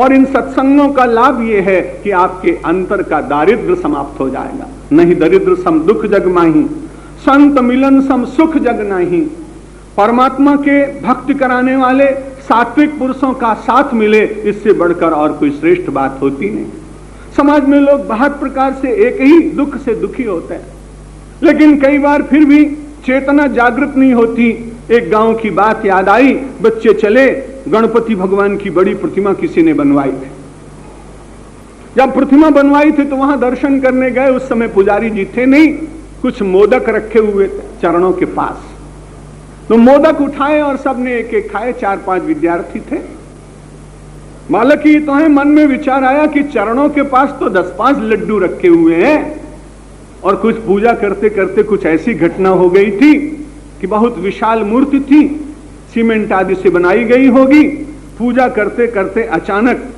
और इन सत्संगों का लाभ ये है कि आपके अंतर का दारिद्र समाप्त हो जाएगा। नहीं दरिद्र सम दुख जग माही, संत मिलन सम सुख जग नहीं। परमात्मा के भक्ति कराने वाले सात्विक पुरुषों का साथ मिले, इससे बढ़कर और कोई श्रेष्ठ बात होती नहीं। समाज में लोग बहुत प्रकार से एक ही दुख से दुखी होते हैं, लेकिन कई बार फिर भी चेतना जागृत नहीं होती। एक गांव की बात याद आई, बच्चे चले, गणपति भगवान की बड़ी प्रतिमा किसी ने बनवाई थी। जब प्रतिमा बनवाई थी तो वहां दर्शन करने गए, उस समय पुजारी जी थे नहीं, कुछ मोदक रखे हुए थे चरणों के पास। तो मोदक उठाए और सबने एक एक खाए। 4-5 विद्यार्थी थे। बालक ही तो है, मन में विचार आया कि चरणों के पास तो 10-5 लड्डू रखे हुए हैं, और कुछ पूजा करते करते कुछ ऐसी घटना हो गई थी कि बहुत विशाल मूर्ति थी, सीमेंट आदि से बनाई गई होगी। पूजा करते करते अचानक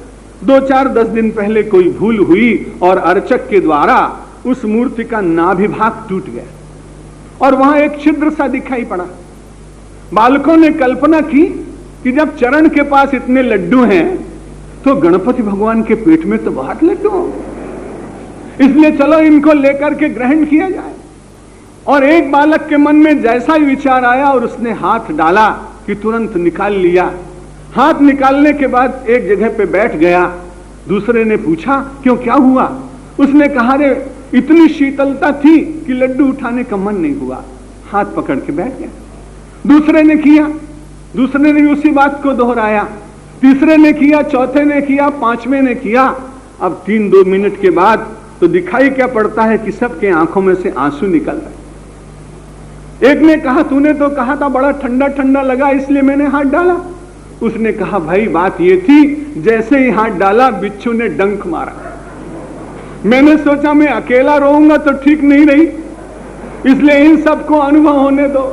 2-4-10 दिन पहले कोई भूल हुई और अर्चक के द्वारा उस मूर्ति का नाभि भाग टूट गया और वहां एक छिद्र सा दिखाई पड़ा। बालकों ने कल्पना की कि जब चरण के पास इतने लड्डू हैं तो गणपति भगवान के पेट में तो बहुत लड्डू होंगे, इसलिए चलो इनको लेकर के ग्रहण किया जाए। और एक बालक के मन में जैसा ही विचार आया और उसने हाथ डाला कि तुरंत निकाल लिया। हाथ निकालने के बाद एक जगह पे बैठ गया। दूसरे ने पूछा क्यों, क्या हुआ? उसने कहा रे इतनी शीतलता थी कि लड्डू उठाने का मन नहीं हुआ, हाथ पकड़ के बैठ गया। दूसरे ने किया, दूसरे ने भी उसी बात को दोहराया, तीसरे ने किया, चौथे ने किया, 5वें ने किया। अब 3-2 मिनट के बाद तो दिखाई क्या पड़ता है कि सबके आंखों में से आंसू निकल रहे। एक ने कहा तूने तो कहा था बड़ा ठंडा ठंडा लगा इसलिए मैंने हाथ डाला। उसने कहा भाई बात ये थी, जैसे ही हाथ डाला बिच्छू ने डंक मारा। मैंने सोचा मैं अकेला रहूंगा तो ठीक नहीं रही, इसलिए इन सबको अनुभव होने दो।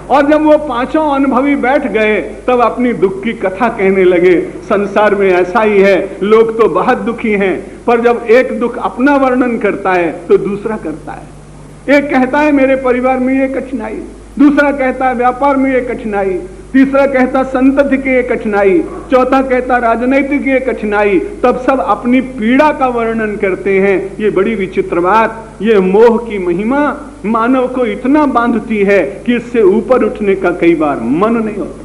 और जब वो 5 अनुभवी बैठ गए तब अपनी दुख की कथा कहने लगे। संसार में ऐसा ही है, लोग तो बहुत दुखी हैं, पर जब एक दुख अपना वर्णन करता है तो दूसरा करता है। एक कहता है मेरे परिवार में ये कठिनाई, दूसरा कहता है व्यापार में ये कठिनाई, तीसरा कहता संतति की ये कठिनाई, चौथा कहता राजनीतिक ये कठिनाई। तब सब अपनी पीड़ा का वर्णन करते हैं। ये बड़ी विचित्र बात, ये मोह की महिमा मानव को इतना बांधती है कि इससे ऊपर उठने का कई बार मन नहीं होता।